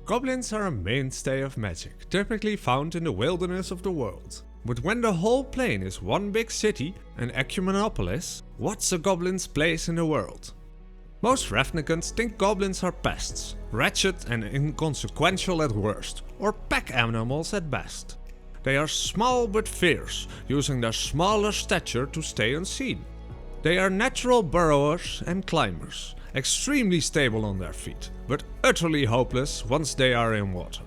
Goblins are a mainstay of magic, typically found in the wilderness of the world. But when the whole plane is one big city, an ecumenopolis, what's a goblin's place in the world? Most Ravnicans think goblins are pests, wretched and inconsequential at worst, or pack animals at best. They are small but fierce, using their smaller stature to stay unseen. They are natural burrowers and climbers, extremely stable on their feet, but utterly hopeless once they are in water.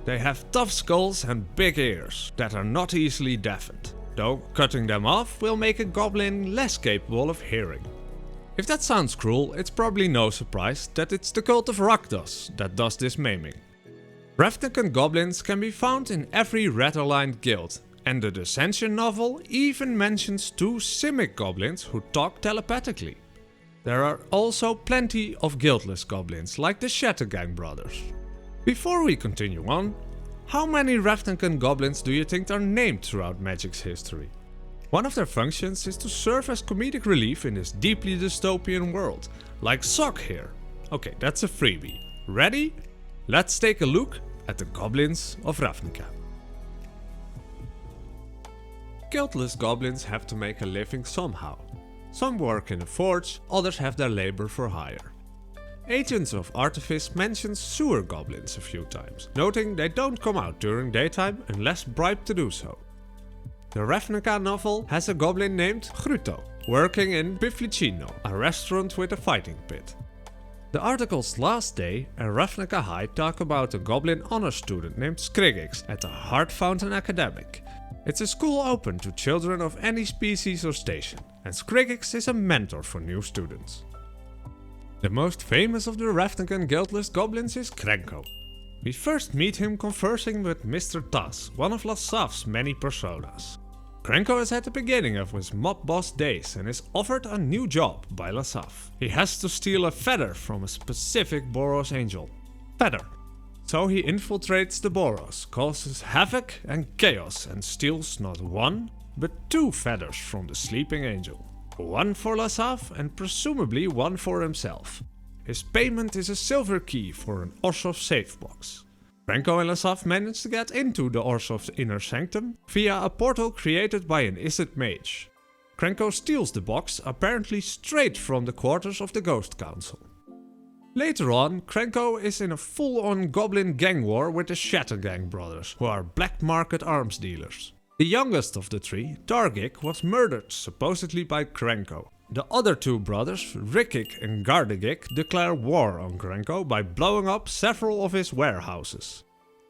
They have tough skulls and big ears that are not easily deafened, though cutting them off will make a goblin less capable of hearing. If that sounds cruel, it's probably no surprise that it's the cult of Rakdos that does this maiming. Ravnican goblins can be found in every red-aligned guild, and the Dissension novel even mentions 2 simic goblins who talk telepathically. There are also plenty of guildless goblins like the Shattergang brothers. Before we continue on, how many Ravnican goblins do you think are named throughout Magic's history? One of their functions is to serve as comedic relief in this deeply dystopian world, like Sock here. Okay, that's a freebie. Ready? Let's take a look at the Goblins of Ravnica. Guildless goblins have to make a living somehow. Some work in a forge, others have their labor for hire. Agents of Artifice mentions sewer goblins a few times, noting they don't come out during daytime unless bribed to do so. The Ravnica novel has a goblin named Gruul, working in Piflicino, a restaurant with a fighting pit. The article's last day and Ravnica High talk about a goblin honor student named Skrigix at the Heart Fountain Academic. It's a school open to children of any species or station, and Skrigix is a mentor for new students. The most famous of the Ravnican guildless goblins is Krenko. We first meet him conversing with Mr. Tas, one of Lasaf's many personas. Krenko is at the beginning of his mob boss days and is offered a new job by Lasaf. He has to steal a feather from a specific Boros angel. Feather. So he infiltrates the Boros, causes havoc and chaos and steals not 1, but 2 feathers from the sleeping angel. 1 for Lasaf and presumably 1 for himself. His payment is a silver key for an Orsov safe box. Krenko and Lasaf manage to get into the Orsov's inner sanctum via a portal created by an Izzet mage. Krenko steals the box apparently straight from the quarters of the Ghost Council. Later on, Krenko is in a full-on goblin gang war with the Shattergang brothers, who are black market arms dealers. The youngest of the 3, Dargik, was murdered, supposedly by Krenko. The other 2 brothers, Rickik and Gardigik, declare war on Krenko by blowing up several of his warehouses.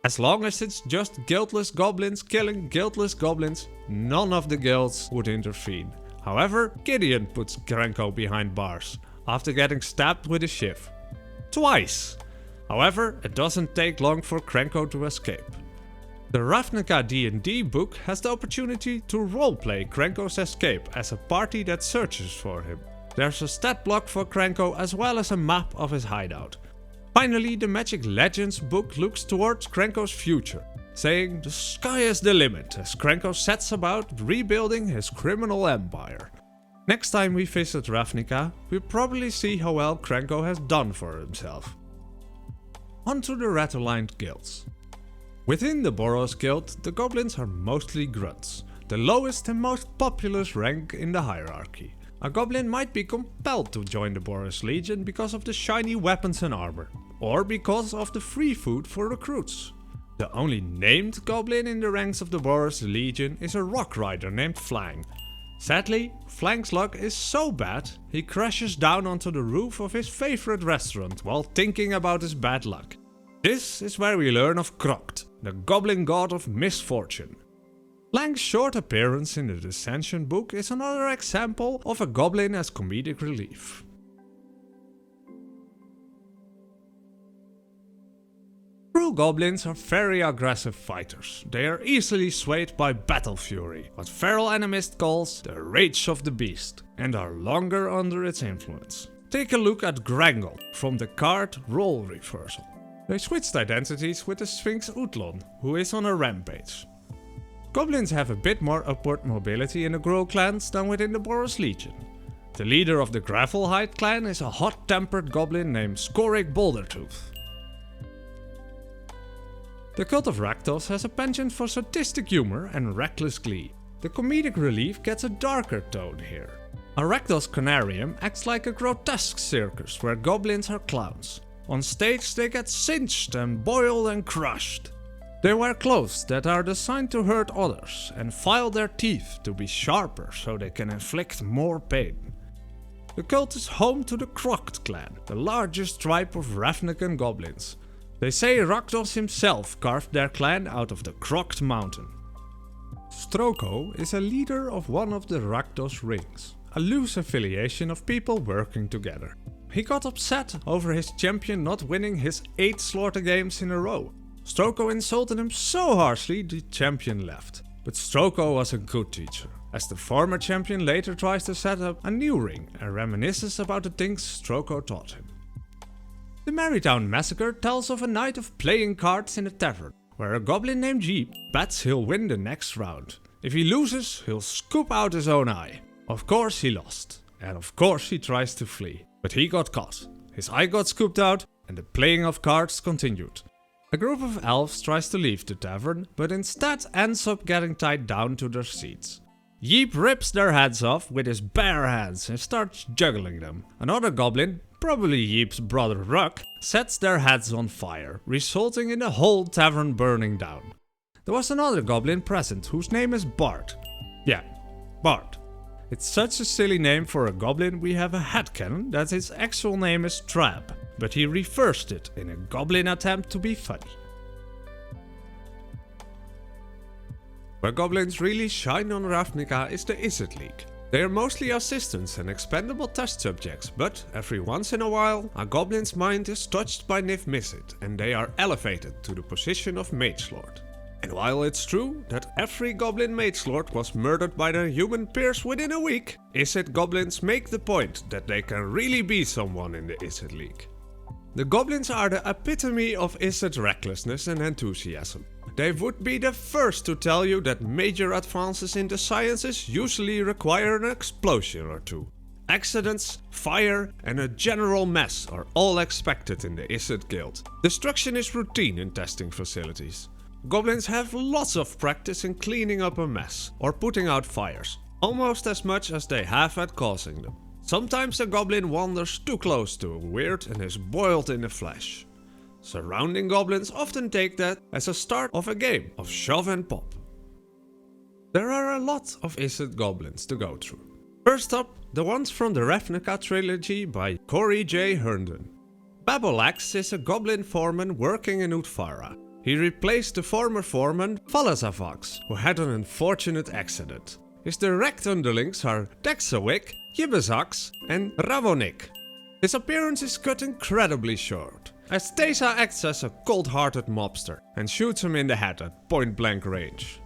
As long as it's just guildless goblins killing guildless goblins, none of the guilds would intervene. However, Gideon puts Krenko behind bars, after getting stabbed with a shiv. Twice! However, it doesn't take long for Krenko to escape. The Ravnica D&D book has the opportunity to roleplay Krenko's escape as a party that searches for him. There's a stat block for Krenko as well as a map of his hideout. Finally, the Magic Legends book looks towards Krenko's future, saying the sky is the limit as Krenko sets about rebuilding his criminal empire. Next time we visit Ravnica, we'll probably see how well Krenko has done for himself. On to the red-aligned guilds. Within the Boros Guild, the goblins are mostly grunts, the lowest and most populous rank in the hierarchy. A goblin might be compelled to join the Boros Legion because of the shiny weapons and armor, or because of the free food for recruits. The only named goblin in the ranks of the Boros Legion is a rock rider named Flang. Sadly, Flang's luck is so bad, he crashes down onto the roof of his favorite restaurant while thinking about his bad luck. This is where we learn of Croct, the goblin god of misfortune. Flang's short appearance in the Dissension book is another example of a goblin as comedic relief. True goblins are very aggressive fighters. They are easily swayed by battle fury, what Feral Animist calls the rage of the beast, and are longer under its influence. Take a look at Grangle from the card Role Reversal. They switched identities with the Sphinx Utlon, who is on a rampage. Goblins have a bit more upward mobility in the Gruul clans than within the Boros Legion. The leader of the Gravelhide clan is a hot-tempered goblin named Skorik Bouldertooth. The cult of Rakdos has a penchant for sadistic humor and reckless glee. The comedic relief gets a darker tone here. A Rakdos Canarium acts like a grotesque circus where goblins are clowns. On stage they get cinched and boiled and crushed. They wear clothes that are designed to hurt others and file their teeth to be sharper so they can inflict more pain. The cult is home to the Crocked clan, the largest tribe of Ravnican goblins. They say Rakdos himself carved their clan out of the Crocked mountain. Stroko is a leader of one of the Rakdos rings, a loose affiliation of people working together. He got upset over his champion not winning his 8 slaughter games in a row. Stroko insulted him so harshly the champion left. But Stroko was a good teacher, as the former champion later tries to set up a new ring and reminisces about the things Stroko taught him. The Marytown Massacre tells of a night of playing cards in a tavern, where a goblin named Jeep bets he'll win the next round. If he loses, he'll scoop out his own eye. Of course he lost, and of course he tries to flee, but he got caught. His eye got scooped out, and the playing of cards continued. A group of elves tries to leave the tavern, but instead ends up getting tied down to their seats. Yeep rips their heads off with his bare hands and starts juggling them. Another goblin, probably Yeep's brother Ruck, sets their heads on fire, resulting in the whole tavern burning down. There was another goblin present whose name is Bart. Yeah, Bart. It's such a silly name for a goblin we have a headcanon that his actual name is Trab, but he reversed it in a goblin attempt to be funny. Where goblins really shine on Ravnica is the Izzet League. They are mostly assistants and expendable test subjects, but every once in a while a goblin's mind is touched by Niv Mizzet and they are elevated to the position of Magelord. And while it's true that every goblin Magelord was murdered by their human peers within a week, Izzet goblins make the point that they can really be someone in the Izzet League. The goblins are the epitome of Izzet recklessness and enthusiasm. They would be the first to tell you that major advances in the sciences usually require an explosion or two. Accidents, fire and a general mess are all expected in the Izzet Guild. Destruction is routine in testing facilities. Goblins have lots of practice in cleaning up a mess or putting out fires, almost as much as they have at causing them. Sometimes a goblin wanders too close to a weird and is boiled in the flesh. Surrounding goblins often take that as a start of a game of shove and pop. There are a lot of Izzet goblins to go through. First up, the ones from the Ravnica trilogy by Cory J. Herndon. Babolax is a goblin foreman working in Utfara. He replaced the former foreman Valazavax, who had an unfortunate accident. His direct underlings are Dexawick, Yibbezax and Ravonik. His appearance is cut incredibly short, as Tesa acts as a cold-hearted mobster and shoots him in the head at point-blank range.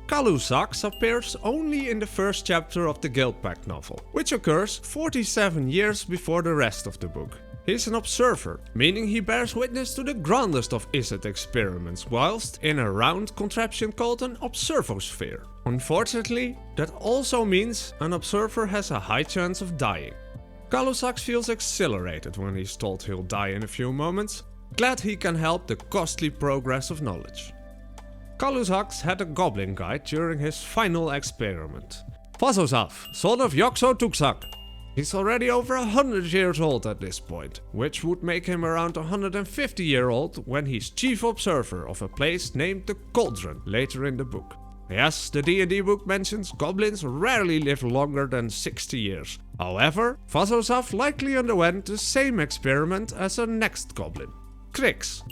Kalusax appears only in the first chapter of the Guildpact novel, which occurs 47 years before the rest of the book. He is an observer, meaning he bears witness to the grandest of Izzet experiments whilst in a round contraption called an observosphere. Unfortunately, that also means an observer has a high chance of dying. Kalusax feels exhilarated when he's told he'll die in a few moments, glad he can help the costly progress of knowledge. Kalusax had a goblin guide during his final experiment. Vazosav, son of Yoxo Tuxak. He's already over 100 years old at this point, which would make him around 150-year-old when he's chief observer of a place named the Cauldron later in the book. Yes, the D&D book mentions goblins rarely live longer than 60 years. However, Vazosav likely underwent the same experiment as her next goblin, Krix.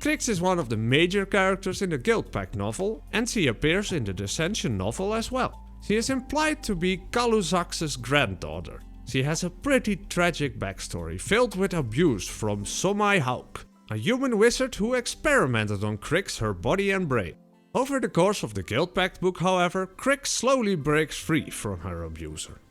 Krix is one of the major characters in the Guildpact novel, and she appears in the Dissension novel as well. She is implied to be Kalusax's granddaughter. She has a pretty tragic backstory filled with abuse from Somai Hauk, a human wizard who experimented on Krix, her body and brain. Over the course of the Guildpact book, however, Krix slowly breaks free from her abuser.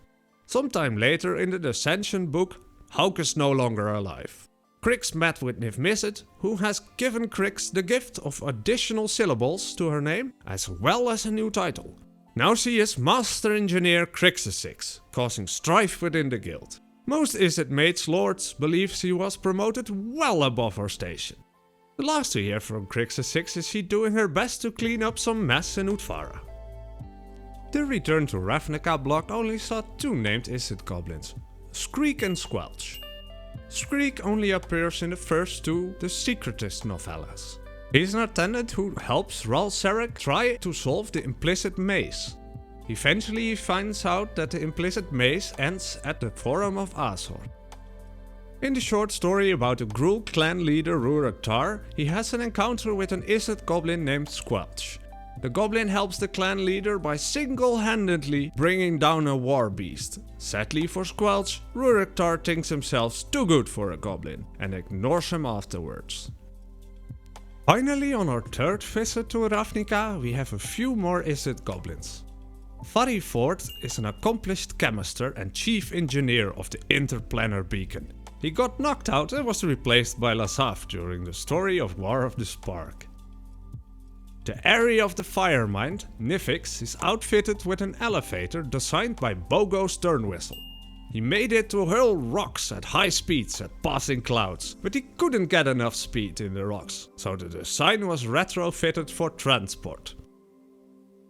Sometime later in the Dissension book, Hauk is no longer alive. Krix met with Niv Mizzet, who has given Krix the gift of additional syllables to her name, as well as a new title. Now she is Master Engineer Krixesix, causing strife within the guild. Most Izzet Mage Lords believe she was promoted well above her station. The last we hear from Grixis 6 is she doing her best to clean up some mess in Utvara. The return to Ravnica block only saw two named Izzet goblins, Skreek and Squelch. Skreek only appears in the first two The Secretist novellas. He's an attendant who helps Ral Zarek try to solve the implicit maze. Eventually he finds out that the implicit maze ends at the Forum of Azor. In the short story about the Gruul clan leader Rurik Tar, he has an encounter with an Izzet goblin named Squelch. The goblin helps the clan leader by single-handedly bringing down a war beast. Sadly for Squelch, Rurik Tar thinks himself too good for a goblin and ignores him afterwards. Finally, on our third visit to Ravnica, we have a few more Izzet goblins. Varri Ford is an accomplished chemister and chief engineer of the Interplanar Beacon. He got knocked out and was replaced by Lasaf during the story of War of the Spark. The area of the Firemind, Nifix, is outfitted with an elevator designed by Bogo Sternwhistle. He made it to hurl rocks at high speeds at passing clouds, but he couldn't get enough speed in the rocks, so the design was retrofitted for transport.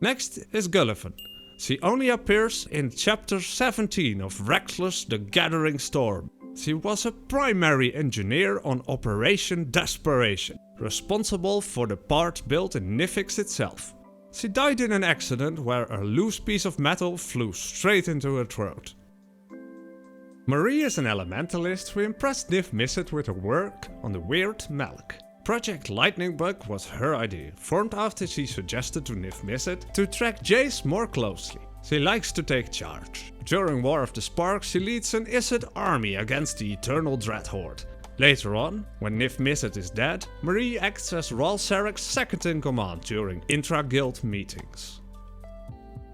Next is Gullivan. She only appears in chapter 17 of Reckless the Gathering Storm. She was a primary engineer on Operation Desperation, responsible for the part built in Nifix itself. She died in an accident where a loose piece of metal flew straight into her throat. Marie is an elementalist who impressed Niv Mizzet with her work on the weird Malak. Project Lightning Bug was her idea, formed after she suggested to Niv Mizzet to track Jace more closely. She likes to take charge. During War of the Spark, she leads an Izzet army against the Eternal Dread Horde. Later on, when Niv Mizzet is dead, Marie acts as Ral Zarek's second in command during intra-guild meetings.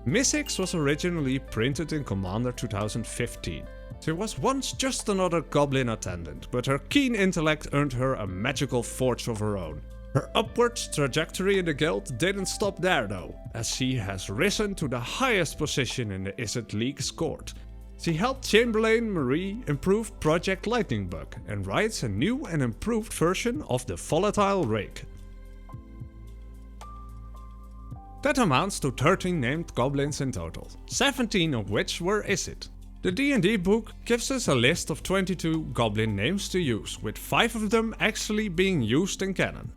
Myssix was originally printed in Commander 2015. She was once just another goblin attendant, but her keen intellect earned her a magical forge of her own. Her upwards trajectory in the guild didn't stop there though, as she has risen to the highest position in the Izzet League's court. She helped Chamberlain Marie improve Project Lightning Bug and writes a new and improved version of the Volatile Rake. That amounts to 13 named goblins in total, 17 of which were Izzet. The D&D book gives us a list of 22 goblin names to use, with 5 of them actually being used in canon.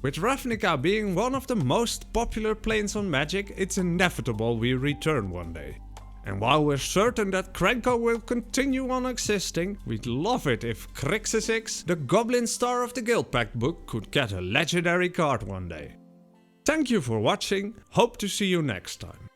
With Ravnica being one of the most popular planes on Magic, it's inevitable we return one day. And while we're certain that Krenko will continue on existing, we'd love it if Grixis, the Goblin Star of the Guildpact book, could get a legendary card one day. Thank you for watching, hope to see you next time.